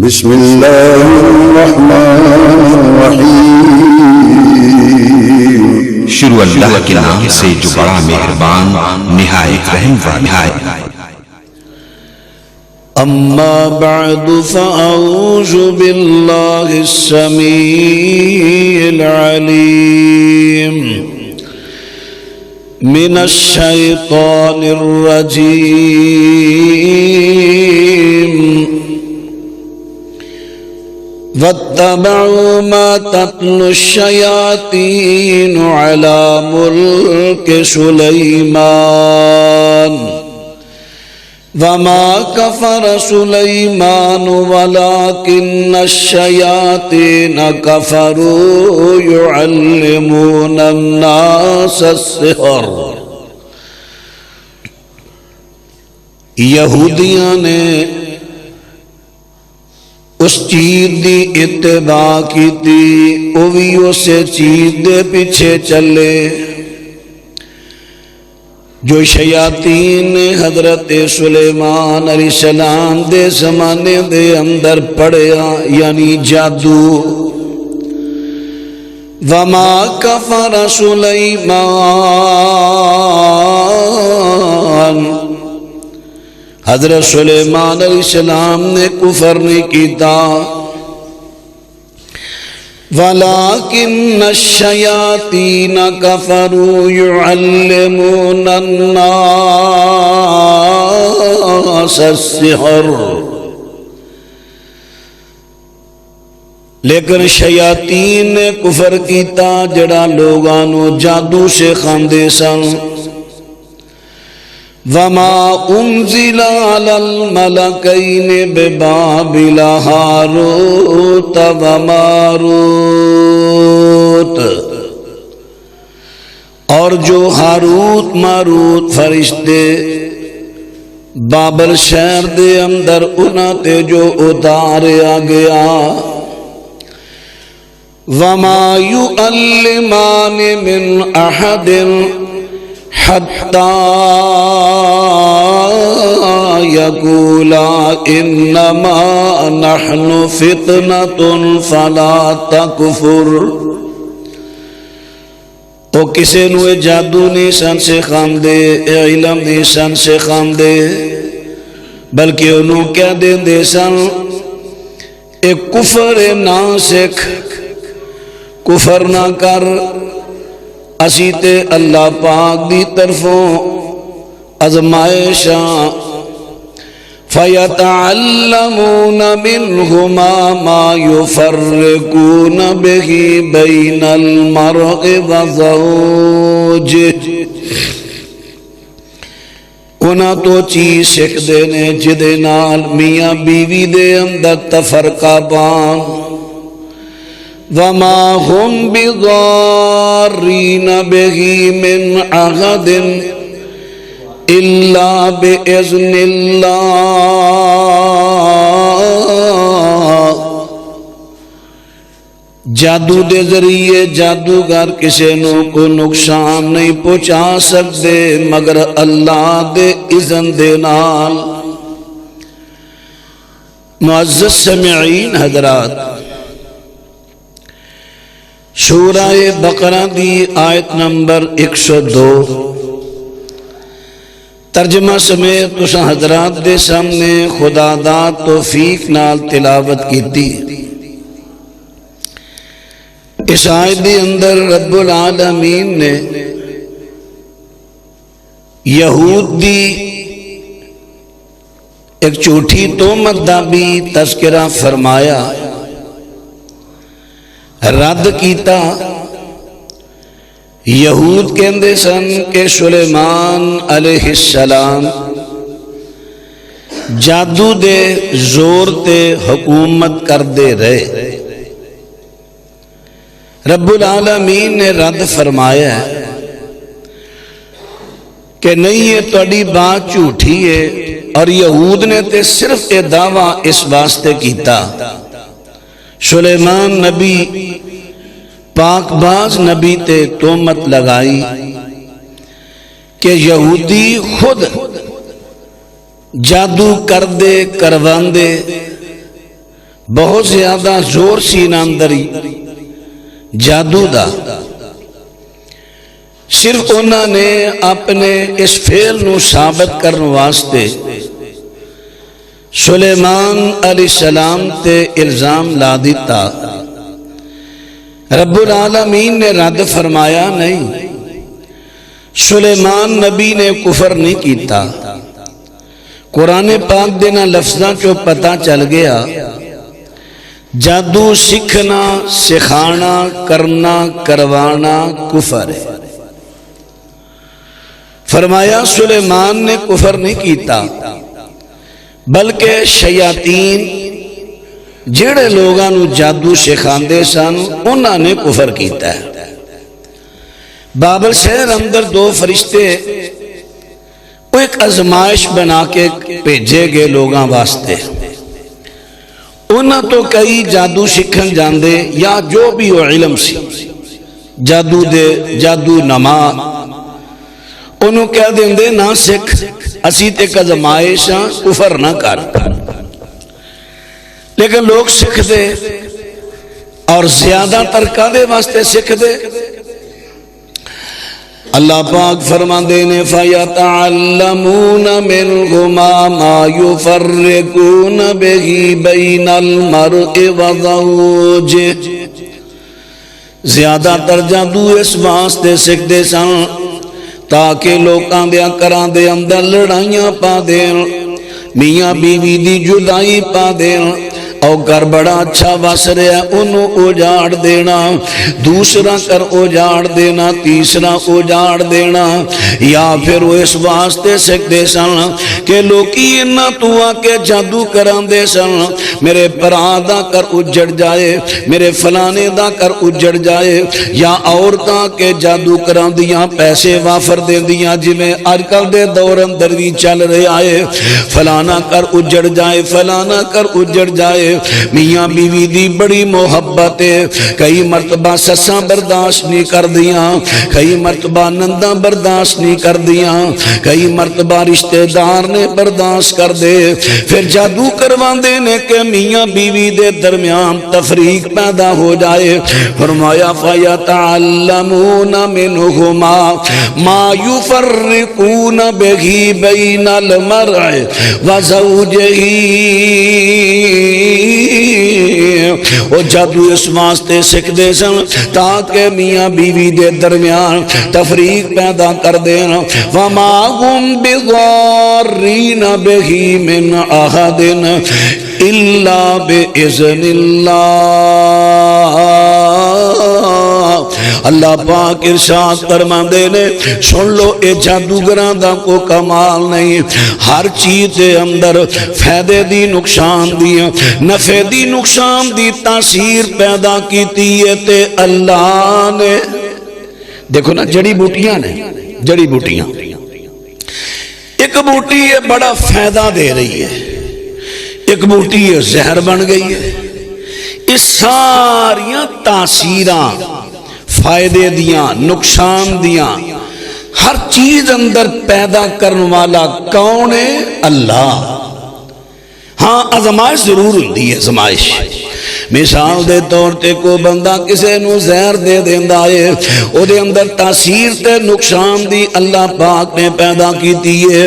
بسم اللہ الرحمن الرحیم۔ شروع اللہ کے نام سے جو بڑا مہربان نہایت رحم والا ہے۔ اما بعد فاعوذ باللہ السمیع العلیم من الشیطان الرجیم۔ واتبعوا ما تتلو الشياطين على ملك سليمان وما كفر سليمان ولكن الشياطين كفروا يعلمون الناس السحر۔ یہودیاں نے اس چیز دی اتباع کی تھی، وہ بھی اسے چیز دے پیچھے چلے جو شیاطین نے حضرت سلیمان علیہ السلام دے زمانے دے اندر پڑھیا، یعنی جادو۔ وما کفر سلیمان، حضرت سلیمان علیہ السلام نے کفر نہیں کیتا، وَلَكِنَّ الشَّيَاطِينَ كَفَرُوا يُعَلِّمُونَ النَّاسَ السِّحْرَ۔ لیکن شیاطین نے کفر کیتا جڑا لوگانو جادو سے خاندے سن۔ وما انزل على الملكين ببابل هاروت وماروت، اور جو ہاروت ماروت فرشتے بابل شہر دے اندر انہاں تے جو اتاریا گیا۔ وما يعلمان من احد حتى يقولا انما نحن فتنة فلا تكفر۔ تو کسے نوے جادو نہیں سن سے خام دے، علم نہیں سن سے خام دے، بلکہ انہوں کیا دیں دے سن ایک کفر نہ سکھ، کفر نہ کر، اسی تے اللہ پاک دی طرفوں ازمائشاں۔ فَيَتَعَلَّمُونَ مِنْهُمَا مَا يُفَرِّقُونَ بِهِ بَيْنَ الْمَرْءِ وَزَوْجِهِ۔ انہاں تو چیز سکھ دینے جدے نال میاں بیوی دے اندر تفرقہ پان۔ وما هم بضارين به من أحد إلا بإذن الله۔ جادو دے ذریعے جادوگر کسی نو کو نقصان نہیں پہنچا سکتے مگر اللہ دے اذن دے نال۔ معزز سامعین حضرات، سورہ بقرہ دی آیت نمبر 102 ترجمہ سمیت تساں حضرات دے سامنے خدا دا توفیق نال تلاوت کیتی۔ اس آیت دے اندر رب العالمین نے یہود دی ایک جھوٹی تہمت دا بھی تذکرہ فرمایا، رد کیتا۔ یہود کہندے سن کہ سلیمان علیہ السلام جادو دے زور تے حکومت کر دے رہے۔ رب العالمین نے رد فرمایا ہے کہ نہیں، یہ تہاڈی بات جھوٹی ہے، اور یہود نے تے صرف یہ دعویٰ اس واسطے کیتا۔ سلیمان نبی پاک باز نبی تے تہمت لگائی کہ یہودی خود جادو کر دے کرواندے بہت زیادہ زور سی اندر جادو دا، صرف انہوں نے اپنے اس فعل نو ثابت کرنے واسطے سلیمان علیہ السلام تے الزام لا دیتا۔ رب العالمین نے رد فرمایا نہیں، سلیمان نبی نے کفر نہیں کیتا۔ قرآن پاک دینا لفظاں چو پتہ چل گیا جادو سیکھنا، سکھانا، کرنا، کروانا کفر ہے۔ فرمایا سلیمان نے کفر نہیں کیتا، بلکہ شیاطین جڑے لوگاں نو جادو سکھاندے سن انہاں نے کفر کیتا ہے۔ بابل شہر اندر دو فرشتے وہ ایک آزمائش بنا کے بھیجے گئے لوگاں واسطے، انہاں تو کئی جادو سیکھن جاندے یا جو بھی وہ علم سی جادو دے جادو نما، انہوں کہہ دیں دے نہ سکھ، اسی تے آزمائش کفر نہ کر، لیکن لوگ سکھ دے اور زیادہ تر کادے واسطے سکھ دے۔ اللہ پاک فرماندے نے فَيَتَعَلَّمُونَ مِنْهُمَا مَا يُفَرِّقُونَ بِهِ بَيْنَ الْمَرْءِ وَزَوْجِهِ، زیادہ تر جادو اس واسطے سکھ دے سن تاکہ لوکاں دیا کران دے اندر لڑائیاں پا دین، میاں بیوی دی جدائی پا دین، او گھر بڑا اچھا وس رہا انہوں اجاڑ دینا، دوسرا کر اجاڑ دینا، تیسرا اجاڑ دینا، یا پھر وہ اس واسطے سکتے سن کہ لوکی انہاں تو آکے جادو کران دے سن میرے پرا دا کر اجڑ جائے، میرے فلانے دا کر اجڑ جائے، یا عورتاں کے جادو کران دیاں پیسے وافر دین دیاں جی میں آج کل دے دور اندر بھی چل رہے آئے، فلانا کر اجڑ جائے، فلانا کر اجڑ جائے۔ میاں بیوی دی بڑی محبت ہے، کئی مرتبہ سساں برداشت نہیں کر دیاں، کئی مرتبہ ننداں برداشت نہیں کر دیاں، کئی مرتبہ رشتہ دار نے برداشت کر دے، پھر جادو کروان دینے کے میاں بیوی دے درمیان تفریق پیدا ہو جائے۔ فرمایا فَيَتَعَلَّمُونَ مِنْهُمَا مَا يُفَرِّقُونَ بِهِ بَيْنَ الْمَرْءِ وَزَوْجِهِ، وہ جادو اس واسطے سکھ دے سن تاکہ میاں بیوی دے درمیان تفریق پیدا کر دینا۔ وَمَا هُمْ بِضَارِّينَ بِهِ مِنْ أَحَدٍ إِلَّا بِإِذْنِ اللَّهِ۔ اللہ پاک ارشاد فرماندے نے سن لو اے جادوگران دا کو کمال نہیں، ہر چیز دے اندر فائدے دی نقصان دی نفع دی نقصان دی تاثیر پیدا کیتی ہے تے اللہ نے۔ دیکھو نا جڑی بوٹیاں نے، جڑی بوٹیاں ایک بوٹی ہے بڑا فائدہ دے رہی ہے، ایک بوٹی ہے زہر بن گئی ہے، اس ساریاں تاثیران فائدے دیاں نقصان دیاں ہر چیز اندر پیدا کرنے والا کون ہے؟ اللہ۔ ہاں آزمائش ضرور ہوندی ہے، آزمائش مثال دے طور تے کو بندہ کسے نو زہر دے دیندا ہے، او دے اندر تاثیر تے نقصان دی اللہ پاک نے پیدا کیتی ہے،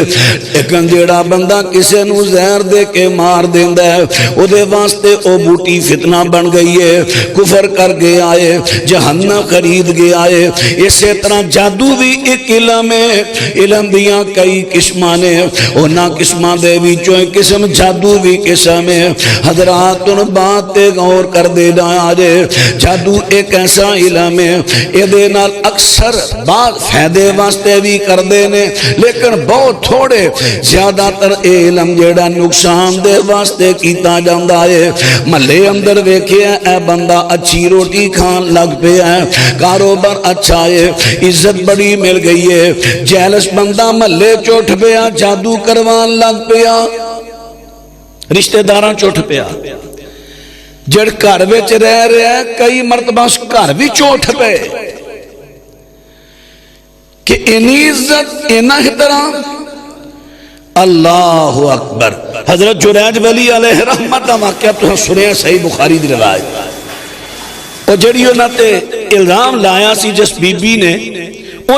لیکن جیڑا بندہ کسے نو زہر دے کے مار دیندا ہے او دے واسطے او بوٹی فتنہ بن گئی ہے، کفر کر گیا ہے، جہنم خرید گیا ہے۔ اسی طرح جادو بھی ایک علم ہے، علم دیاں کئی قسماں نے، انہاں قسماں دے وچوں ایک قسم جادو بھی قسم ہے۔ حضرات ان بات تے غور کر دے جائے، جادو ایک ایسا علم ہے اے دے نال اکثر بعض فائدے واسطے بھی کر دینے، لیکن بہت تھوڑے زیادہ تر علم جیڑا نقصان دے واسطے کیتا جاندا ہے۔ محلے اندر ویکھیا اے بندہ اچھی روٹی کھان لگ پیا ہے، کاروبار اچھا ہے، عزت بڑی مل گئی ہے، جیلس بندہ محلے چوٹ پیا، جادو کروان لگ پیا، رشتہ داراں چوٹ پیا، جڑ گھر وچ رہ رہا ہے کئی مرتبہ اس گھر بھی چوٹ پے کہ اینی عزت اینا احترام اللہ اکبر. حضرت جنید ولی علیہ رحمت دا واقعہ تو سنیا صحیح بخاری دی روایت. اور جڑی انہاں تے الزام لایا سی جس بی بی نے